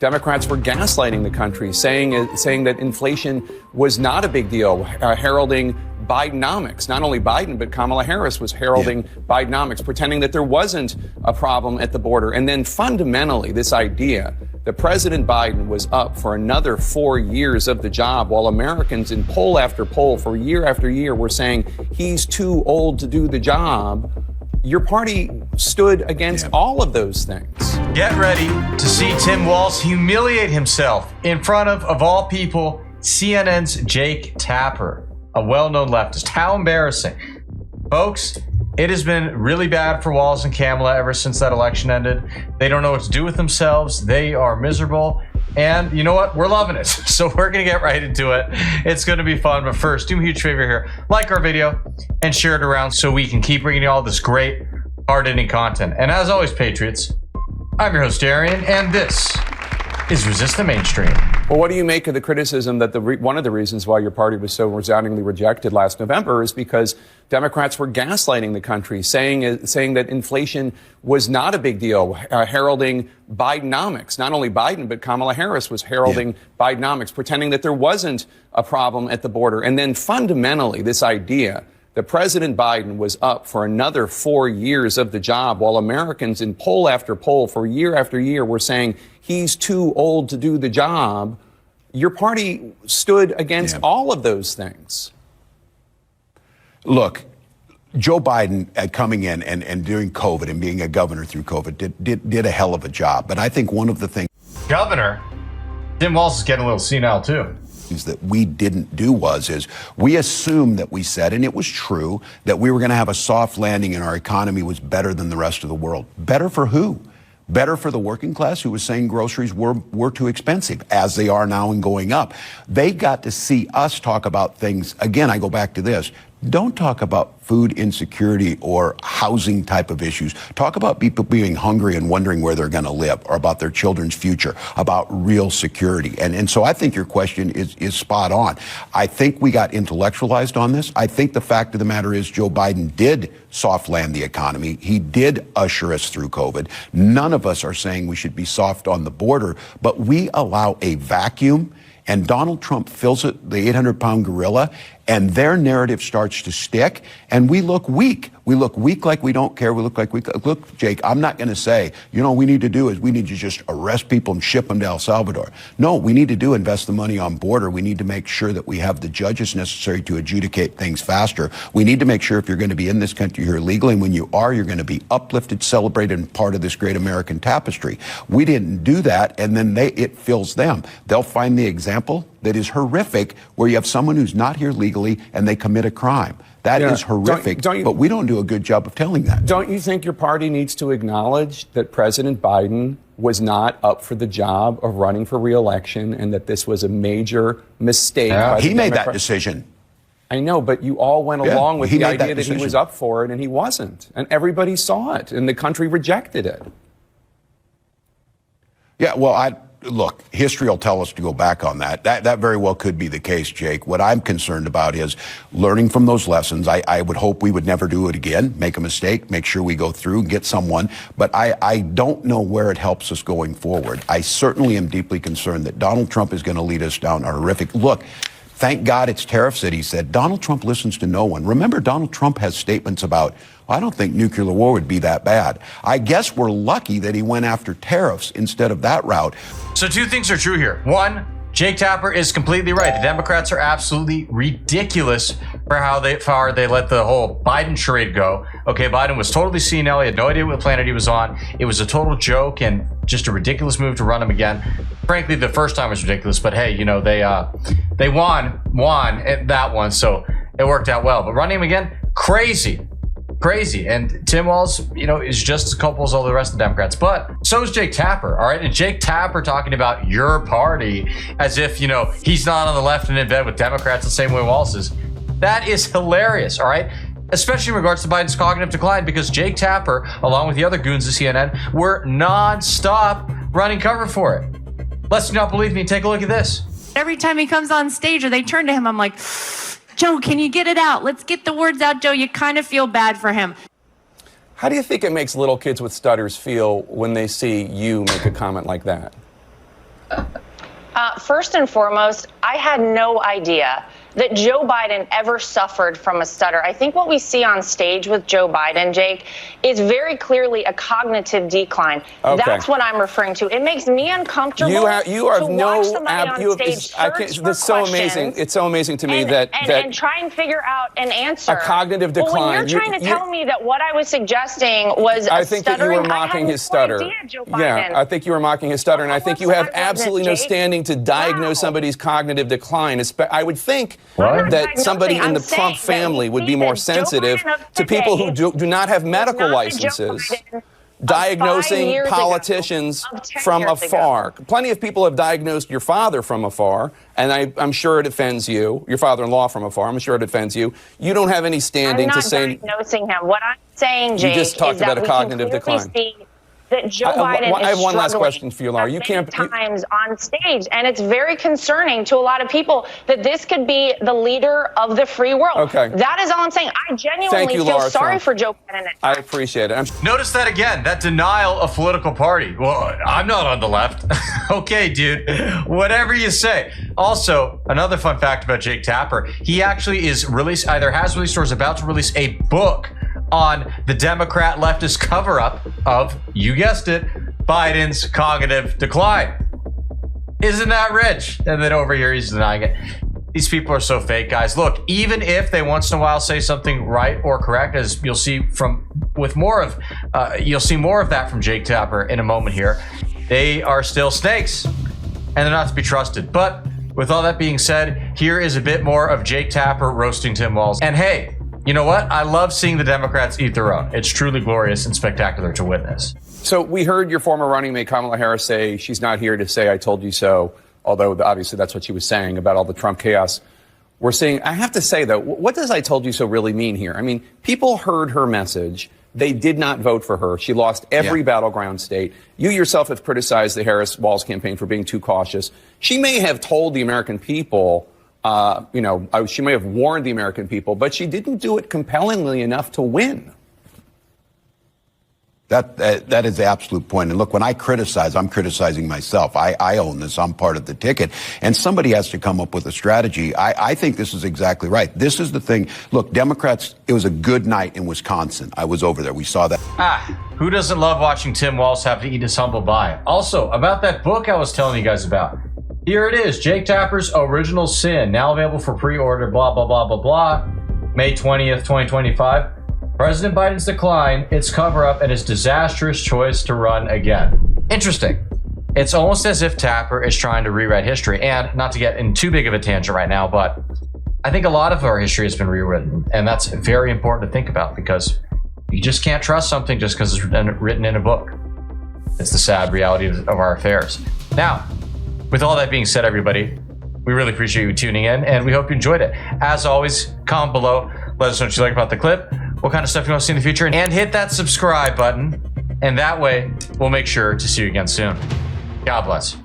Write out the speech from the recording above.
Democrats were gaslighting the country, saying that inflation was not a big deal, heralding Bidenomics. Not only Biden, but Kamala Harris was heralding Bidenomics, pretending that there wasn't a problem at the border. And then fundamentally, this idea that President Biden was up for another 4 years of the job, while Americans in poll after poll for year after year were saying he's too old to do the job. Your party stood against all of those things. Get ready to see Tim Walz humiliate himself in front of all people, CNN's Jake Tapper, a well-known leftist. How embarrassing. Folks, it has been really bad for Walz and Kamala ever since that election ended. They don't know what to do with themselves. They are miserable. And you know what? We're loving it. So we're going to get right into it. It's going to be fun. But first, do me a huge favor here. Like our video and share it around so we can keep bringing you all this great, hard-hitting content. And as always, Patriots, I'm your host, Darian, and this is Resist the Mainstream. Well, what do you make of the criticism that one of the reasons why your party was so resoundingly rejected last November is because Democrats were gaslighting the country, saying that inflation was not a big deal, heralding Bidenomics. Not only Biden, but Kamala Harris was heralding Bidenomics, pretending that there wasn't a problem at the border. And then fundamentally, this idea that President Biden was up for another 4 years of the job, while Americans in poll after poll for year after year were saying he's too old to do the job. Your party stood against all of those things. Look, Joe Biden coming in and doing COVID and being a governor through COVID did a hell of a job. But I think one of the things Governor, Tim Walz is getting a little senile too. That we didn't do is we assumed that we said, and it was true, that we were going to have a soft landing and our economy was better than the rest of the world. Better for who? Better for the working class who was saying groceries were too expensive, as they are now and going up. They got to see us talk about things. Again, I go back to this. Don't talk about food insecurity or housing type of issues. Talk about people being hungry and wondering where they're going to live, or about their children's future, about real security. And so I think your question is spot on. I think we got intellectualized on this. I think the fact of the matter is Joe Biden did soft land the economy. He did usher us through COVID. None of us are saying we should be soft on the border, but we allow a vacuum, and Donald Trump fills it, the 800-pound gorilla, and their narrative starts to stick, and we look weak. We look weak like we don't care. We look like look, Jake, I'm not going to say, we need to do is we need to just arrest people and ship them to El Salvador. No, we need to invest the money on border. We need to make sure that we have the judges necessary to adjudicate things faster. We need to make sure if you're going to be in this country here legally, and when you are, you're going to be uplifted, celebrated, and part of this great American tapestry. We didn't do that, and then it fills them. They'll find the example that is horrific, where you have someone who's not here legally and they commit a crime. That is horrific, but we don't do a good job of telling that. Don't you think your party needs to acknowledge that President Biden was not up for the job of running for re-election, and that this was a major mistake? He made that decision. I know, but you all went along with the idea that he was up for it, and he wasn't. And everybody saw it, and the country rejected it. Yeah, well, look, history will tell us to go back on that. That very well could be the case, Jake. What I'm concerned about is learning from those lessons. I would hope we would never do it again, make a mistake, make sure we go through and get someone. But I don't know where it helps us going forward. I certainly am deeply concerned that Donald Trump is going to lead us down a horrific... Look, thank God it's tariffs that he said. Donald Trump listens to no one. Remember, Donald Trump has statements about, I don't think nuclear war would be that bad. I guess we're lucky that he went after tariffs instead of that route. So two things are true here. One, Jake Tapper is completely right. The Democrats are absolutely ridiculous for how far they let the whole Biden charade go. Okay, Biden was totally senile. He had no idea what planet he was on. It was a total joke and just a ridiculous move to run him again. Frankly, the first time was ridiculous, but hey, they won that one, so it worked out well. But running him again, crazy. And Tim Walz, is just as culpable as all the rest of the Democrats. But so is Jake Tapper, all right? And Jake Tapper talking about your party as if, he's not on the left and in bed with Democrats the same way Walz is. That is hilarious, all right? Especially in regards to Biden's cognitive decline, because Jake Tapper, along with the other goons at CNN, were non-stop running cover for it. Lest you not believe me, take a look at this. Every time he comes on stage or they turn to him, I'm like... Joe, can you get it out? Let's get the words out, Joe. You kind of feel bad for him. How do you think it makes little kids with stutters feel when they see you make a comment like that? first and foremost, I had no idea that Joe Biden ever suffered from a stutter. I think what we see on stage with Joe Biden, Jake, is very clearly a cognitive decline. Okay. That's what I'm referring to. It makes me uncomfortable. You have to watch somebody on stage that's so amazing. It's so amazing to me that try and figure out an answer. A cognitive decline. Well, when you're trying to tell me that what I was suggesting was I think that you were mocking his stutter. Yeah, I think you were mocking his stutter, and I think you have absolutely no standing to diagnose somebody's cognitive decline. I would think that somebody in the Trump family would be more sensitive to people who do not have medical licenses diagnosing politicians from afar. Plenty of people have diagnosed your father from afar, and I'm sure it offends you. Your father-in-law from afar. I'm sure it offends you. You don't have any standing to say. I'm not diagnosing him. What I'm saying, Jake, you just talked is about that a cognitive decline. That Joe Biden I have one last struggling question for you, Laura. You can't times on stage, and it's very concerning to a lot of people that this could be the leader of the free world. Okay, that is all I'm saying. I genuinely feel sorry for Joe Biden. I appreciate it. Notice that again, that denial of political party. Well, I'm not on the left. Okay, dude, whatever you say. Also, another fun fact about Jake Tapper: he actually has released or is about to release a book on the Democrat leftist cover-up of, you guessed it, Biden's cognitive decline. Isn't that rich? And then over here, he's denying it. These people are so fake, guys. Look, even if they once in a while say something right or correct, as you'll see you'll see more of that from Jake Tapper in a moment here, they are still snakes, and they're not to be trusted. But with all that being said, here is a bit more of Jake Tapper roasting Tim Walz. And hey, you know what? I love seeing the Democrats eat their own. It's truly glorious and spectacular to witness. So we heard your former running mate Kamala Harris say she's not here to say I told you so, although obviously that's what she was saying about all the Trump chaos. We're seeing, I have to say though, what does I told you so really mean here? I mean, people heard her message. They did not vote for her. She lost every battleground state. You yourself have criticized the Harris-Walz campaign for being too cautious. She may have told the American people, she may have warned the American people, but she didn't do it compellingly enough to win. That is the absolute point. And look, when I criticize, I'm criticizing myself. I own this. I'm part of the ticket. And somebody has to come up with a strategy. I think this is exactly right. This is the thing. Look, Democrats, it was a good night in Wisconsin. I was over there. We saw that. Who doesn't love watching Tim Walz have to eat his humble pie? Also, about that book I was telling you guys about. Here it is, Jake Tapper's Original Sin, now available for pre-order, blah, blah, blah, blah, blah. May 20th, 2025. President Biden's decline, its cover-up, and his disastrous choice to run again. Interesting. It's almost as if Tapper is trying to rewrite history. And not to get in too big of a tangent right now, but I think a lot of our history has been rewritten. And that's very important to think about because you just can't trust something just because it's written in a book. It's the sad reality of our affairs. Now, with all that being said, everybody, we really appreciate you tuning in, and we hope you enjoyed it. As always, comment below. Let us know what you like about the clip, what kind of stuff you want to see in the future, and hit that subscribe button. And that way, we'll make sure to see you again soon. God bless.